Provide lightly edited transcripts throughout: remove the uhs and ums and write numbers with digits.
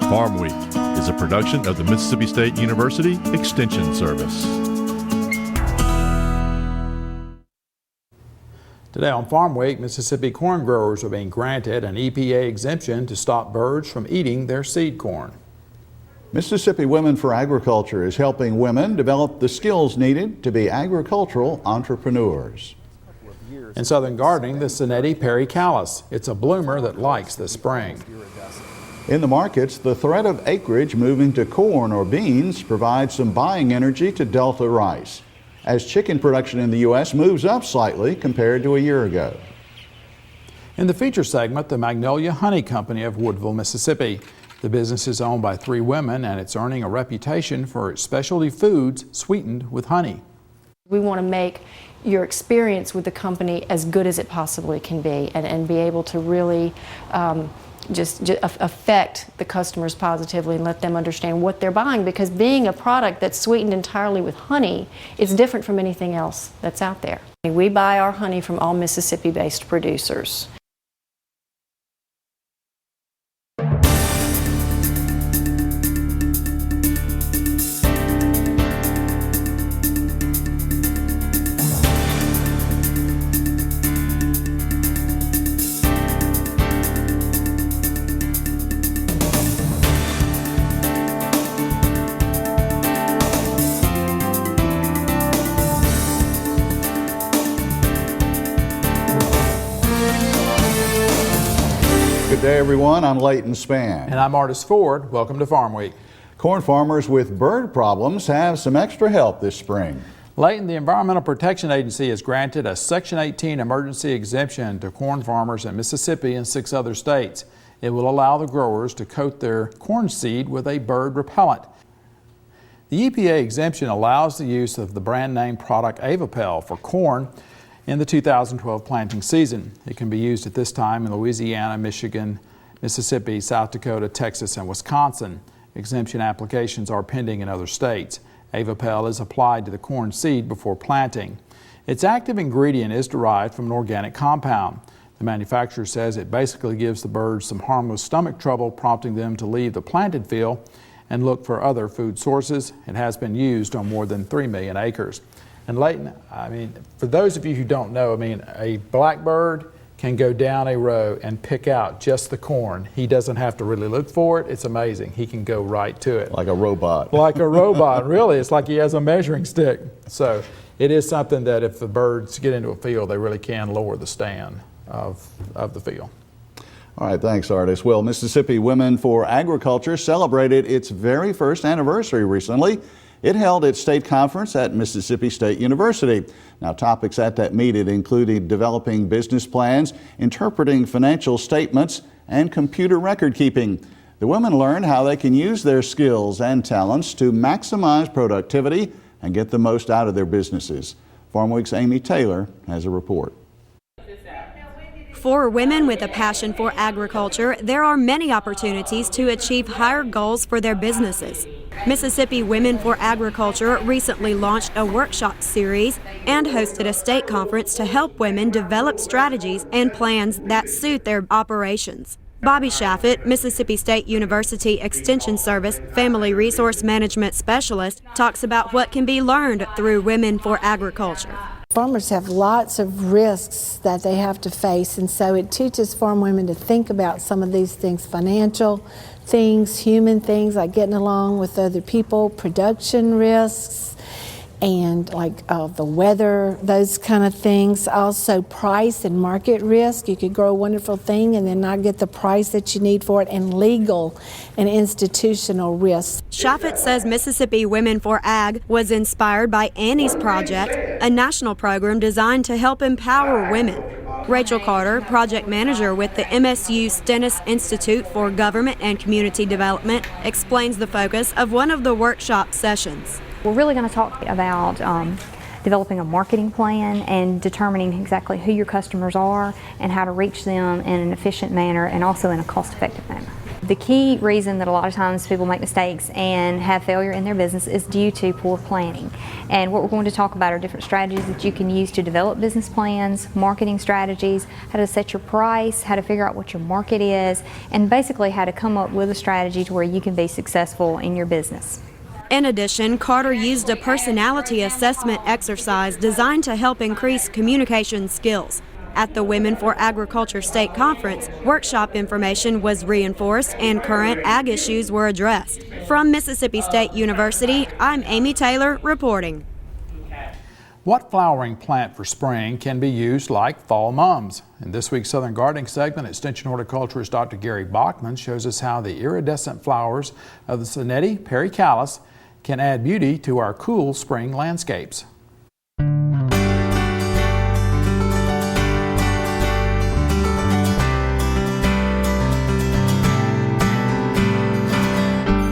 Farm Week is a production of the Mississippi State University Extension Service. Today on Farm Week, Mississippi corn growers are being granted an EPA exemption to stop birds from eating their seed corn. Mississippi Women for Agriculture is helping women develop the skills needed to be agricultural entrepreneurs. In southern gardening, the Cinetti pericallus. It's a bloomer that likes the spring. In the markets, the threat of acreage moving to corn or beans provides some buying energy to Delta rice, as chicken production in the U.S. moves up slightly compared to a year ago. In the feature segment, the Magnolia Honey Company of Woodville, Mississippi. The business is owned by 3 women and it's earning a reputation for its specialty foods sweetened with honey. We want to make your experience with the company as good as it possibly can be and be able to really just affect the customers positively and let them understand what they're buying, because being a product that's sweetened entirely with honey is different from anything else that's out there. We buy our honey from all Mississippi-based producers. Good day, everyone. I'm Leighton Spann. And I'm Artis Ford. Welcome to Farm Week. Corn farmers with bird problems have some extra help this spring. Leighton, the Environmental Protection Agency has granted a Section 18 emergency exemption to corn farmers in Mississippi and 6 other states. It will allow the growers to coat their corn seed with a bird repellent. The EPA exemption allows the use of the brand name product Avapel for corn in the 2012 planting season. It can be used at this time in Louisiana, Michigan, Mississippi, South Dakota, Texas, and Wisconsin. Exemption applications are pending in other states. Avapel is applied to the corn seed before planting. Its active ingredient is derived from an organic compound. The manufacturer says it basically gives the birds some harmless stomach trouble, prompting them to leave the planted field and look for other food sources. It has been used on more than 3 million acres. And Leighton, I mean, for those of you who don't know, I mean, a blackbird can go down a row and pick out just the corn. He doesn't have to really look for it. It's amazing. He can go right to it. Like a robot. Like a robot, really. It's like he has a measuring stick. So it is something that if the birds get into a field, they really can lower the stand of the field. All right, thanks, Artis. Well, Mississippi Women for Agriculture celebrated its very first anniversary recently. It held its state conference at Mississippi State University. Now, topics at that meeting included developing business plans, interpreting financial statements, and computer record keeping. The women learned how they can use their skills and talents to maximize productivity and get the most out of their businesses. Farm Week's Amy Taylor has a report. For women with a passion for agriculture, there are many opportunities to achieve higher goals for their businesses. Mississippi Women for Agriculture recently launched a workshop series and hosted a state conference to help women develop strategies and plans that suit their operations. Bobby Shaffett, Mississippi State University Extension Service Family Resource Management Specialist, talks about what can be learned through Women for Agriculture. Farmers have lots of risks that they have to face, and so it teaches farm women to think about some of these things, financial things, human things like getting along with other people, production risks, and like the weather, those kind of things. Also price and market risk. You could grow a wonderful thing and then not get the price that you need for it, and legal and institutional risks. Shaffett says Mississippi Women for Ag was inspired by Annie's Project, a national program designed to help empower women. Rachel Carter, project manager with the MSU Stennis Institute for Government and Community Development, explains the focus of one of the workshop sessions. We're really going to talk about developing a marketing plan and determining exactly who your customers are and how to reach them in an efficient manner and also in a cost-effective manner. The key reason that a lot of times people make mistakes and have failure in their business is due to poor planning. And what we're going to talk about are different strategies that you can use to develop business plans, marketing strategies, how to set your price, how to figure out what your market is, and basically how to come up with a strategy to where you can be successful in your business. In addition, Carter used a personality assessment exercise designed to help increase communication skills. At the Women for Agriculture State Conference, workshop information was reinforced and current ag issues were addressed. From Mississippi State University, I'm Amy Taylor reporting. What flowering plant for spring can be used like fall mums? In this week's Southern Gardening segment, Extension horticulturist Dr. Gary Bachman shows us how the iridescent flowers of the Sonnetti pericalis can add beauty to our cool spring landscapes.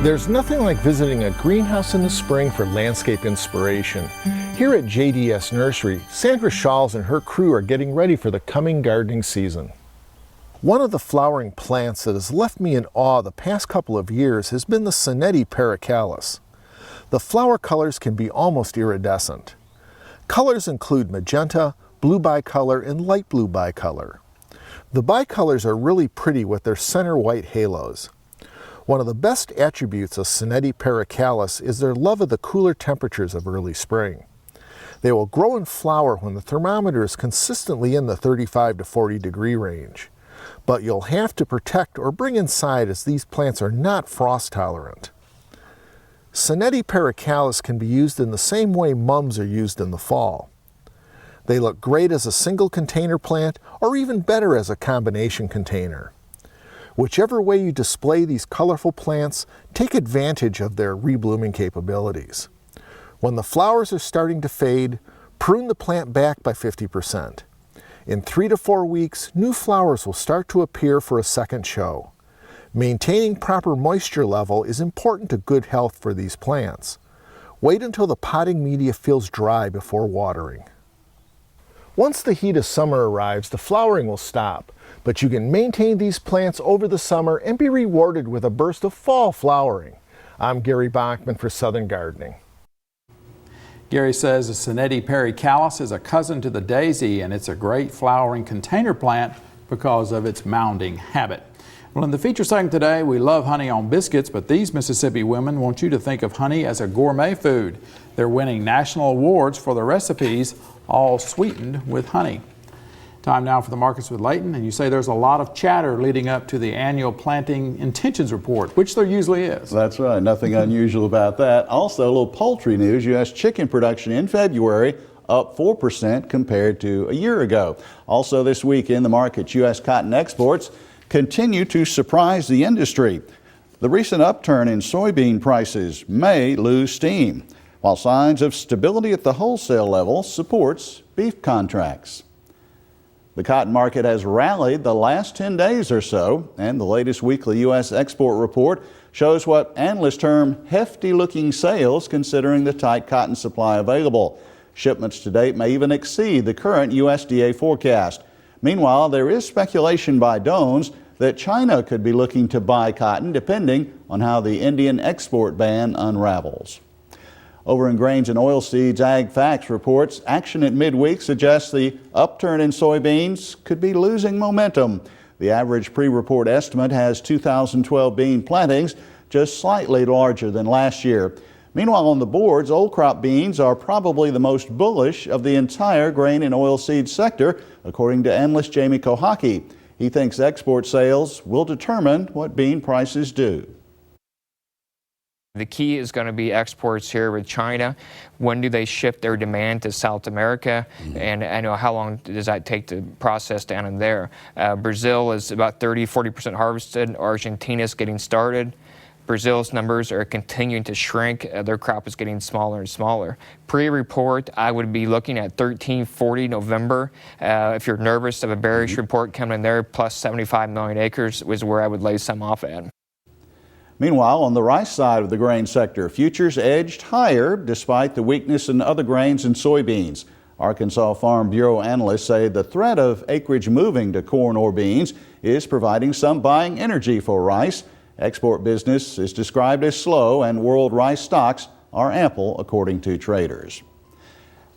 There's nothing like visiting a greenhouse in the spring for landscape inspiration. Here at JDS Nursery, Sandra Schals and her crew are getting ready for the coming gardening season. One of the flowering plants that has left me in awe the past couple of years has been the Sonnetti pericalis. The flower colors can be almost iridescent. Colors include magenta, blue bicolor, and light blue bicolor. The bicolors are really pretty with their center white halos. One of the best attributes of Sonnetti pericalis is their love of the cooler temperatures of early spring. They will grow and flower when the thermometer is consistently in the 35 to 40 degree range. But you'll have to protect or bring inside as these plants are not frost tolerant. Sonnetti pericalis can be used in the same way mums are used in the fall. They look great as a single container plant or even better as a combination container. Whichever way you display these colorful plants, take advantage of their reblooming capabilities. When the flowers are starting to fade, prune the plant back by 50%. In 3 to 4 weeks, new flowers will start to appear for a second show. Maintaining proper moisture level is important to good health for these plants. Wait until the potting media feels dry before watering. Once the heat of summer arrives, the flowering will stop, but you can maintain these plants over the summer and be rewarded with a burst of fall flowering. I'm Gary Bachman for Southern Gardening. Gary says the Sonnetti pericalis is a cousin to the daisy, and it's a great flowering container plant because of its mounding habit. Well, in the feature segment today, we love honey on biscuits, but these Mississippi women want you to think of honey as a gourmet food. They're winning national awards for their recipes, all sweetened with honey. Time now for the markets with Leighton, and you say there's a lot of chatter leading up to the annual planting intentions report, which there usually is. That's right, nothing unusual about that. Also, a little poultry news. U.S. chicken production in February up 4% compared to a year ago. Also this week in the market, U.S. cotton exports continue to surprise the industry. The recent upturn in soybean prices may lose steam, while signs of stability at the wholesale level supports beef contracts. The cotton market has rallied the last 10 days or so, and the latest weekly U.S. export report shows what analysts term hefty-looking sales considering the tight cotton supply available. Shipments to date may even exceed the current USDA forecast. Meanwhile, there is speculation by Dones that China could be looking to buy cotton depending on how the Indian export ban unravels. Over in grains and oilseeds, Ag Facts reports action at midweek suggests the upturn in soybeans could be losing momentum. The average pre-report estimate has 2012 bean plantings just slightly larger than last year. Meanwhile, on the boards, old crop beans are probably the most bullish of the entire grain and oilseed sector, according to analyst Jamie Kohaki. He thinks export sales will determine what bean prices do. The key is going to be exports here with China. When do they shift their demand to South America? And I know how long does that take to process down in there? Brazil is about 30-40% harvested. Argentina's getting started. Brazil's numbers are continuing to shrink. Their crop is getting smaller and smaller. Pre-report, I would be looking at 1340 November. If you're nervous of a bearish report coming in there, plus 75 million acres was where I would lay some off at. Meanwhile, on the rice side of the grain sector, futures edged higher despite the weakness in other grains and soybeans. Arkansas Farm Bureau analysts say the threat of acreage moving to corn or beans is providing some buying energy for rice. Export business is described as slow, and world rice stocks are ample, according to traders.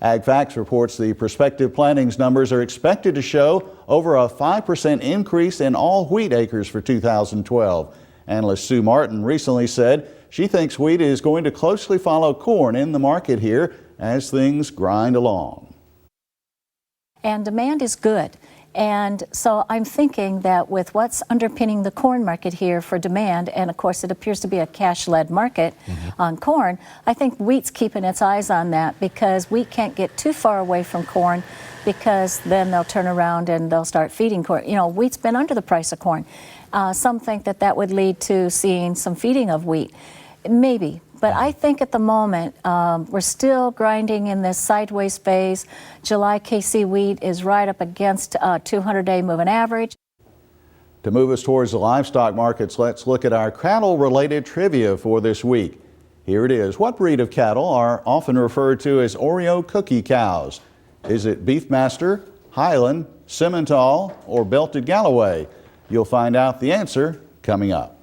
AgFacts reports the prospective plantings numbers are expected to show over a 5% increase in all wheat acres for 2012. Analyst Sue Martin recently said she thinks wheat is going to closely follow corn in the market here as things grind along. And demand is good. And so I'm thinking that with what's underpinning the corn market here for demand, and of course it appears to be a cash-led market on corn, I think wheat's keeping its eyes on that, because wheat can't get too far away from corn, because then they'll turn around and they'll start feeding corn. You know, wheat's been under the price of corn. Some think that that would lead to seeing some feeding of wheat. Maybe. But I think at the moment, we're still grinding in this sideways phase. July KC wheat is right up against a 200-day moving average. To move us towards the livestock markets, let's look at our cattle-related trivia for this week. Here it is. What breed of cattle are often referred to as Oreo cookie cows? Is it Beefmaster, Highland, Simmental, or Belted Galloway? You'll find out the answer coming up.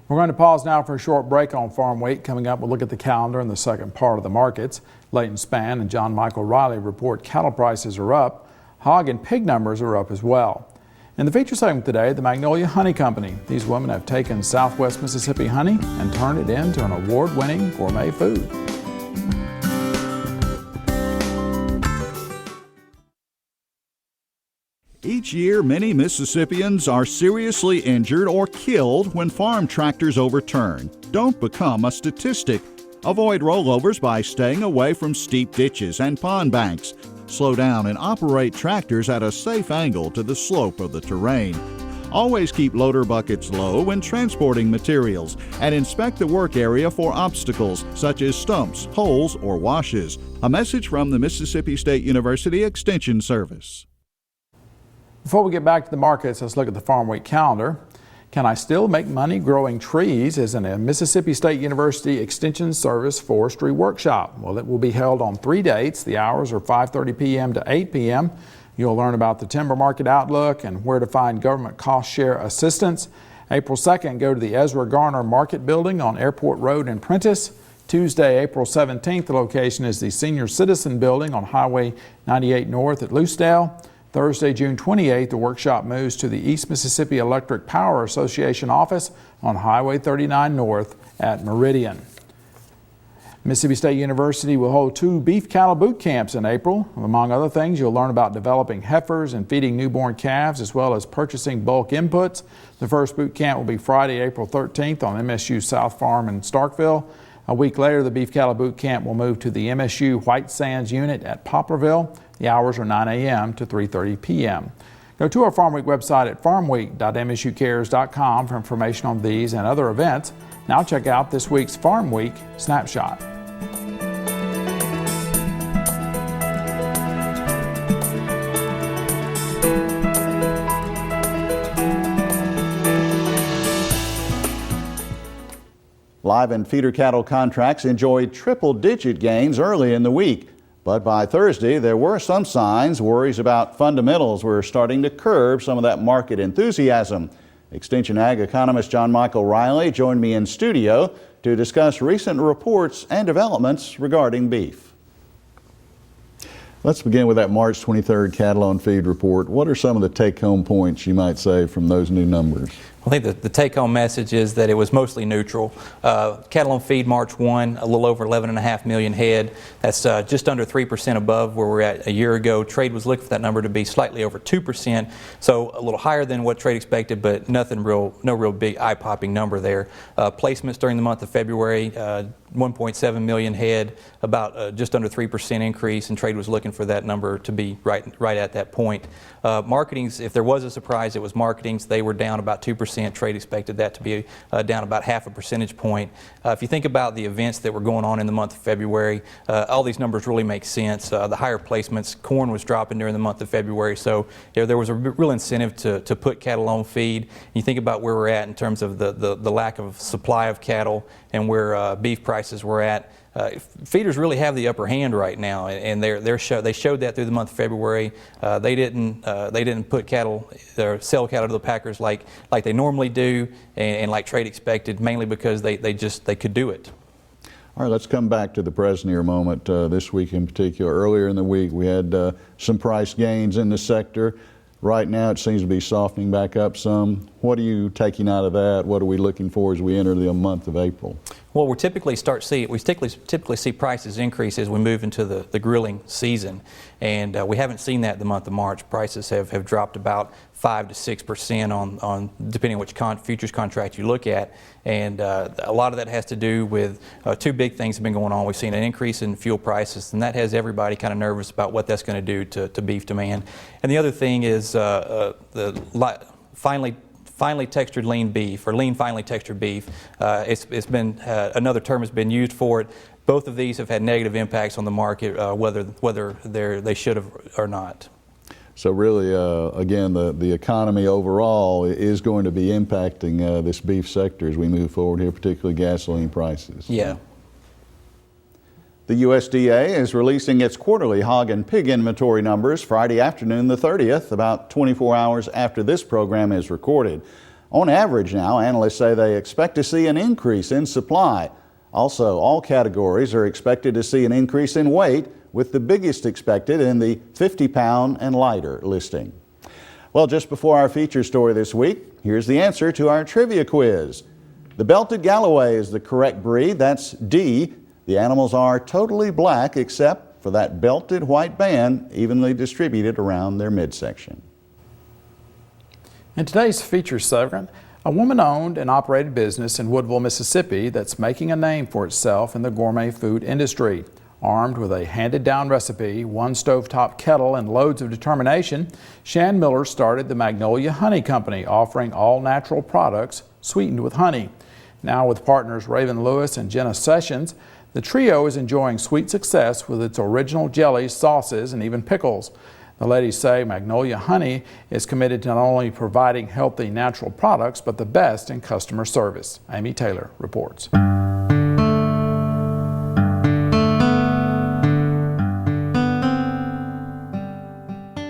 We're going to pause now for a short break on Farm Week. Coming up, we'll look at the calendar in the second part of the markets. Leighton Spann and John Michael Riley report cattle prices are up. Hog and pig numbers are up as well. In the feature segment today, the Magnolia Honey Company. These women have taken Southwest Mississippi honey and turned it into an award-winning gourmet food. Each year, many Mississippians are seriously injured or killed when farm tractors overturn. Don't become a statistic. Avoid rollovers by staying away from steep ditches and pond banks. Slow down and operate tractors at a safe angle to the slope of the terrain. Always keep loader buckets low when transporting materials, and inspect the work area for obstacles such as stumps, holes, or washes. A message from the Mississippi State University Extension Service. Before we get back to the markets, let's look at the Farm Week calendar. Can I still make money growing trees is in a Mississippi State University Extension Service forestry workshop. Well, it will be held on 3 dates. The hours are 5:30 p.m. to 8 p.m. You'll learn about the timber market outlook and where to find government cost share assistance. April 2nd, go to the Ezra Garner Market Building on Airport Road in Prentice. Tuesday, April 17th, the location is the Senior Citizen Building on Highway 98 North at Loosedale. Thursday, June 28th, the workshop moves to the East Mississippi Electric Power Association office on Highway 39 North at Meridian. Mississippi State University will hold 2 beef cattle boot camps in April. Among other things, you'll learn about developing heifers and feeding newborn calves, as well as purchasing bulk inputs. The first boot camp will be Friday, April 13th on MSU South Farm in Starkville. A week later, the beef cattle boot camp will move to the MSU White Sands unit at Poplarville. The hours are 9 a.m. to 3:30 p.m. Go to our Farm Week website at farmweek.msucares.com for information on these and other events. Now check out this week's Farm Week Snapshot. Live and feeder cattle contracts enjoyed triple-digit gains early in the week. But by Thursday, there were some signs. Worries about fundamentals were starting to curb some of that market enthusiasm. Extension Ag economist John Michael Riley joined me in studio to discuss recent reports and developments regarding beef. Let's begin with that March 23rd cattle on feed report. What are some of the take-home points you might say from those new numbers? I think the take-home message is that it was mostly neutral. Cattle on feed March 1, a little over 11.5 million head. That's just under 3% above where we were at a year ago. Trade was looking for that number to be slightly over 2%, so a little higher than what trade expected, but no real big eye-popping number there. Placements during the month of February, 1.7 million head, about just under 3% increase, and trade was looking for that number to be right at that point. Marketings, if there was a surprise, it was marketings. They were down about 2%. Trade expected that to be down about half a percentage point. If you think about the events that were going on in the month of February, all these numbers really make sense. The higher placements, corn was dropping during the month of February, so there was a real incentive to put cattle on feed. You think about where we're at in terms of the lack of supply of cattle and where beef prices were at. feeders really have the upper hand right now, and they showed that through the month of February. They didn't put cattle or sell cattle to the packers like they normally do, and like trade expected, mainly because they could do it. All right, let's come back to the present here a moment. This week in particular, earlier in the week, we had some price gains in the sector. Right now, it seems to be softening back up some. What are you taking out of that? What are we looking for as we enter the month of April? Well, we typically see prices increase as we move into the grilling season, and we haven't seen that the month of March. Prices have dropped about 5 to 6% on depending on which futures contract you look at, and a lot of that has to do with two big things have been going on. We've seen an increase in fuel prices, and that has everybody kind of nervous about what that's going to do to beef demand. And the other thing is finely textured lean beef, or lean finely textured beef. It's been another term has been used for it. Both of these have had negative impacts on the market, whether they should have or not. So really, again, the economy overall is going to be impacting this beef sector as we move forward here, particularly gasoline prices. Yeah. The USDA is releasing its quarterly hog and pig inventory numbers Friday afternoon the 30th, about 24 hours after this program is recorded. On average now, analysts say they expect to see an increase in supply. Also, all categories are expected to see an increase in weight, with the biggest expected in the 50-pound and lighter listing. Well, just before our feature story this week, here's the answer to our trivia quiz. The belted Galloway is the correct breed. That's D. The animals are totally black except for that belted white band evenly distributed around their midsection. In today's feature segment, a woman-owned and operated business in Woodville, Mississippi that's making a name for itself in the gourmet food industry. Armed with a handed-down recipe, one stovetop kettle, and loads of determination, Shan Miller started the Magnolia Honey Company, offering all-natural products sweetened with honey. Now with partners Raven Lewis and Jenna Sessions, the trio is enjoying sweet success with its original jellies, sauces, and even pickles. The ladies say Magnolia Honey is committed to not only providing healthy, natural products, but the best in customer service. Amy Taylor reports.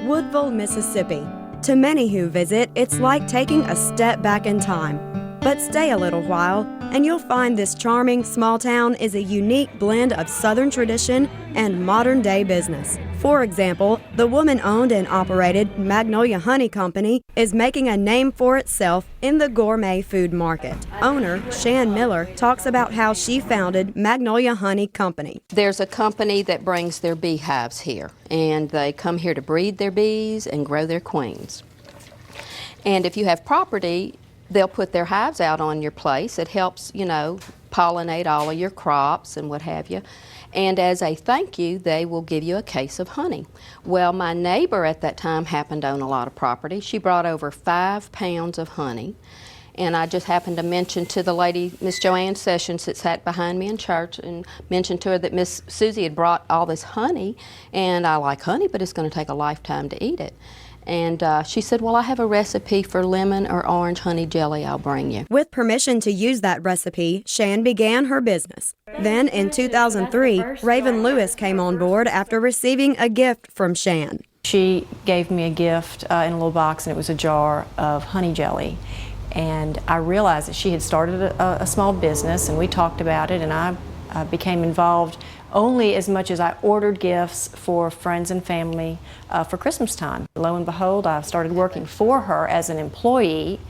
Woodville, Mississippi. To many who visit, it's like taking a step back in time. But stay a little while, and you'll find this charming small town is a unique blend of Southern tradition and modern-day business. For example, the woman-owned and operated Magnolia Honey Company is making a name for itself in the gourmet food market. Owner Shan Miller talks about how she founded Magnolia Honey Company. There's a company that brings their beehives here, and they come here to breed their bees and grow their queens. And if you have property, they'll put their hives out on your place. It helps, pollinate all of your crops and what have you. And as a thank you, they will give you a case of honey. Well, my neighbor at that time happened to own a lot of property. She brought over 5 pounds of honey. And I just happened to mention to the lady, Miss Joanne Sessions, that sat behind me in church, and mentioned to her that Miss Susie had brought all this honey. And I like honey, but it's going to take a lifetime to eat it. And she said, well, I have a recipe for lemon or orange honey jelly I'll bring you. With permission to use that recipe, Shan began her business. Then in 2003, Raven Lewis came on board after receiving a gift from Shan. She gave me a gift in a little box, and it was a jar of honey jelly. And I realized that she had started a small business, and we talked about it, and I became involved only as much as I ordered gifts for friends and family for Christmas time. Lo and behold, I started working for her as an employee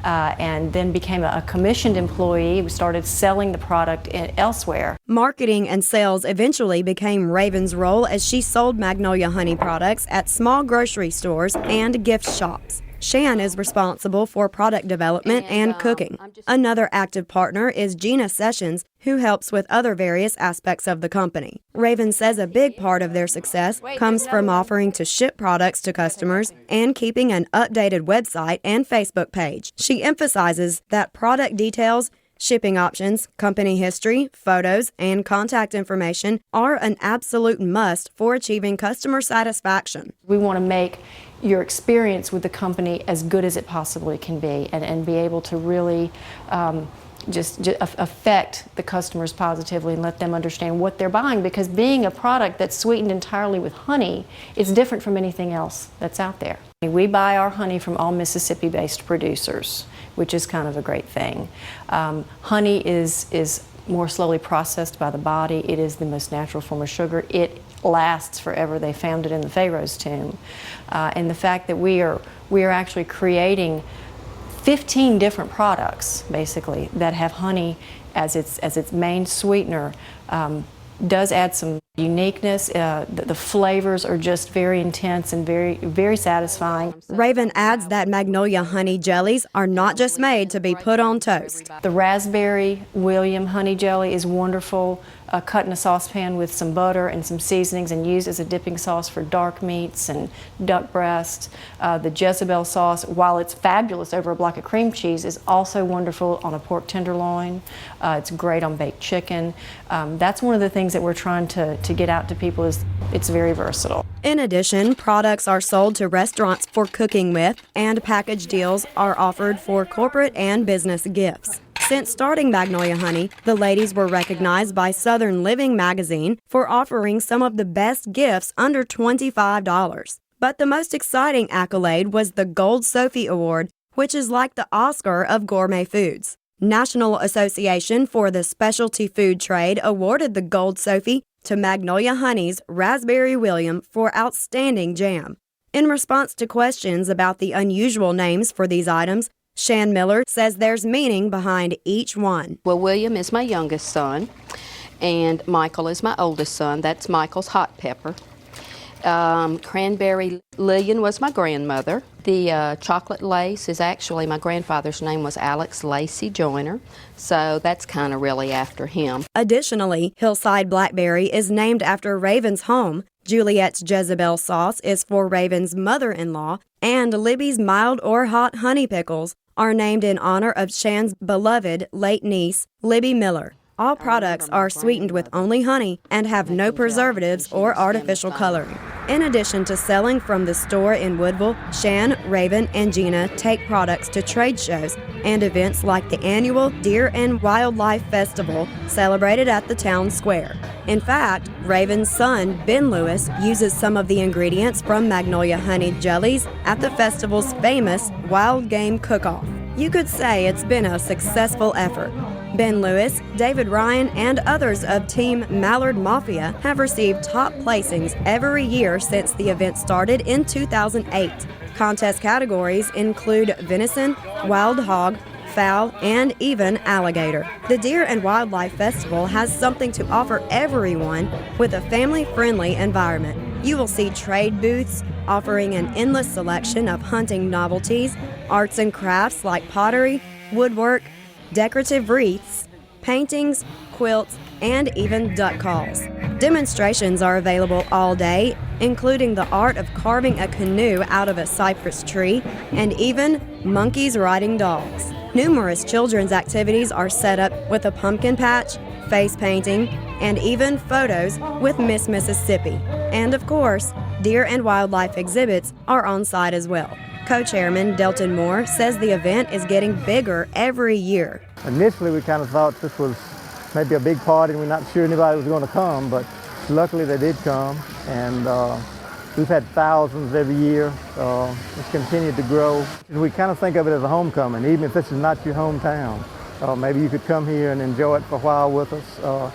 and then became a commissioned employee. We started selling the product elsewhere. Marketing and sales eventually became Raven's role as she sold Magnolia Honey products at small grocery stores and gift shops. Shan is responsible for product development and cooking. Another active partner is Gina Sessions, who helps with other various aspects of the company. Raven says a big part of their success comes from offering to ship products to customers and keeping an updated website and Facebook page. She emphasizes that product details, shipping options, company history, photos, and contact information are an absolute must for achieving customer satisfaction. We want to make your experience with the company as good as it possibly can be, and be able to really just affect the customers positively and let them understand what they're buying, because being a product that's sweetened entirely with honey is different from anything else that's out there. We buy our honey from all Mississippi-based producers, which is kind of a great thing. Honey is more slowly processed by the body. It is the most natural form of sugar. It lasts forever. They found it in the Pharaoh's tomb. And the fact that we are actually creating 15 different products, basically, that have honey as its main sweetener does add some uniqueness. The flavors are just very intense and very, very satisfying. Raven adds that Magnolia honey jellies are not just made to be put on toast. The raspberry William honey jelly is wonderful, cut in a saucepan with some butter and some seasonings and used as a dipping sauce for dark meats and duck breast. The Jezebel sauce, while it's fabulous over a block of cream cheese, is also wonderful on a pork tenderloin. It's great on baked chicken. That's one of the things that we're trying to get out to people, is it's very versatile. In addition, products are sold to restaurants for cooking with, and package deals are offered for corporate and business gifts. Since starting Magnolia Honey, the ladies were recognized by Southern Living magazine for offering some of the best gifts under $25. But the most exciting accolade was the Gold Sophie Award, which is like the Oscar of gourmet foods. National Association for the Specialty Food Trade awarded the Gold Sophie to Magnolia Honey's Raspberry William for outstanding jam. In response to questions about the unusual names for these items, Shan Miller says there's meaning behind each one. Well, William is my youngest son, and Michael is my oldest son. That's Michael's hot pepper. Cranberry Lillian was my grandmother. The chocolate lace is actually, my grandfather's name was Alex Lacey Joyner, so that's kind of really after him. Additionally, Hillside Blackberry is named after Raven's home, Juliet's Jezebel sauce is for Raven's mother-in-law, and Libby's mild or hot honey pickles are named in honor of Shan's beloved late niece, Libby Miller. All products are sweetened with only honey and have no preservatives or artificial coloring. In addition to selling from the store in Woodville, Shan, Raven, and Gina take products to trade shows and events like the annual Deer and Wildlife Festival celebrated at the town square. In fact, Raven's son, Ben Lewis, uses some of the ingredients from Magnolia Honey jellies at the festival's famous Wild Game Cook-Off. You could say it's been a successful effort. Ben Lewis, David Ryan, and others of Team Mallard Mafia have received top placings every year since the event started in 2008. Contest categories include venison, wild hog, fowl, and even alligator. The Deer and Wildlife Festival has something to offer everyone with a family-friendly environment. You will see trade booths offering an endless selection of hunting novelties, arts and crafts like pottery, woodwork, decorative wreaths, paintings, quilts, and even duck calls. Demonstrations are available all day, including the art of carving a canoe out of a cypress tree, and even monkeys riding dogs. Numerous children's activities are set up with a pumpkin patch, face painting, and even photos with Miss Mississippi. And of course, deer and wildlife exhibits are on site as well. Co-chairman Delton Moore says the event is getting bigger every year. Initially, we kind of thought this was maybe a big party and we're not sure anybody was going to come, but luckily they did come, and we've had thousands every year. It's continued to grow. We kind of think of it as a homecoming, even if this is not your hometown. Maybe you could come here and enjoy it for a while with us.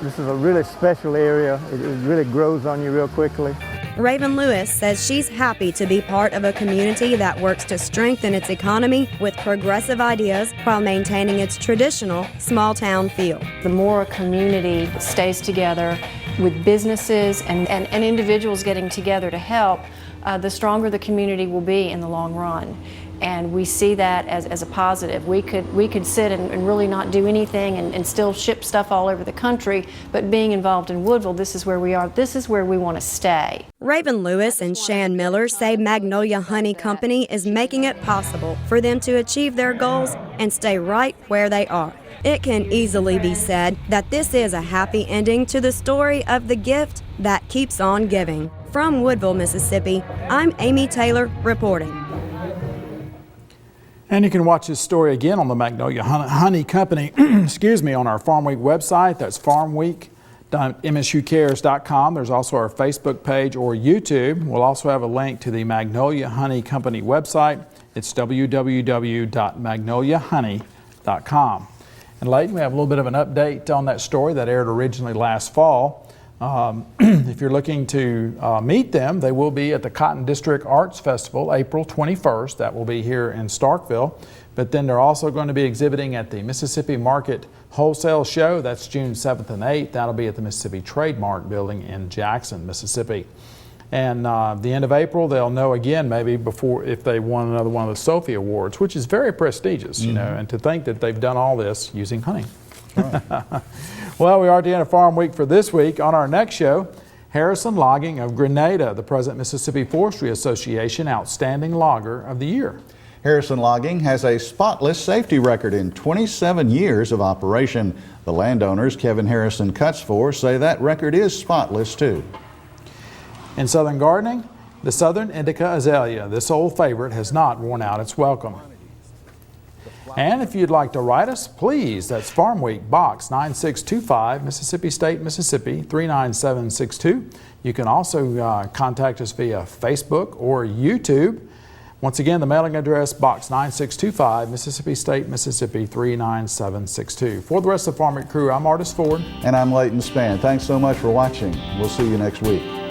This is a really special area. It really grows on you real quickly. Raven Lewis says she's happy to be part of a community that works to strengthen its economy with progressive ideas while maintaining its traditional small-town feel. The more a community stays together with businesses and individuals getting together to help, the stronger the community will be in the long run. And we see that as a positive. We could sit and really not do anything and still ship stuff all over the country, but being involved in Woodville, this is where we are. This is where we want to stay. Raven Lewis and Shan Miller say Magnolia Honey Company is making it possible for them to achieve their goals and stay right where they are. It can easily be said that this is a happy ending to the story of the gift that keeps on giving. From Woodville, Mississippi, I'm Amy Taylor reporting. And you can watch this story again on the Magnolia Honey Company, excuse me, on our Farm Week website. That's farmweek.msucares.com. There's also our Facebook page or YouTube. We'll also have a link to the Magnolia Honey Company website. It's www.magnoliahoney.com. And Leighton, we have a little bit of an update on that story that aired originally last fall. If you're looking to meet them, they will be at the Cotton District Arts Festival, April 21st. That will be here in Starkville. But then they're also going to be exhibiting at the Mississippi Market Wholesale Show. That's June 7th and 8th. That'll be at the Mississippi Trademark Building in Jackson, Mississippi. And the end of April, they'll know again maybe before if they won another one of the Sophie Awards, which is very prestigious, you know, and to think that they've done all this using honey. Right. Well, we are at the end of Farm Week for this week. On our next show, Harrison Logging of Grenada, the present Mississippi Forestry Association Outstanding Logger of the Year. Harrison Logging has a spotless safety record in 27 years of operation. The landowners Kevin Harrison cuts for say that record is spotless too. In southern gardening, the southern indica azalea, this old favorite, has not worn out its welcome. And if you'd like to write us, please, that's Farm Week, Box 9625, Mississippi State, Mississippi 39762. You can also contact us via Facebook or YouTube. Once again, the mailing address, Box 9625, Mississippi State, Mississippi 39762. For the rest of the Farm Week crew, I'm Artis Ford. And I'm Leighton Spann. Thanks so much for watching. We'll see you next week.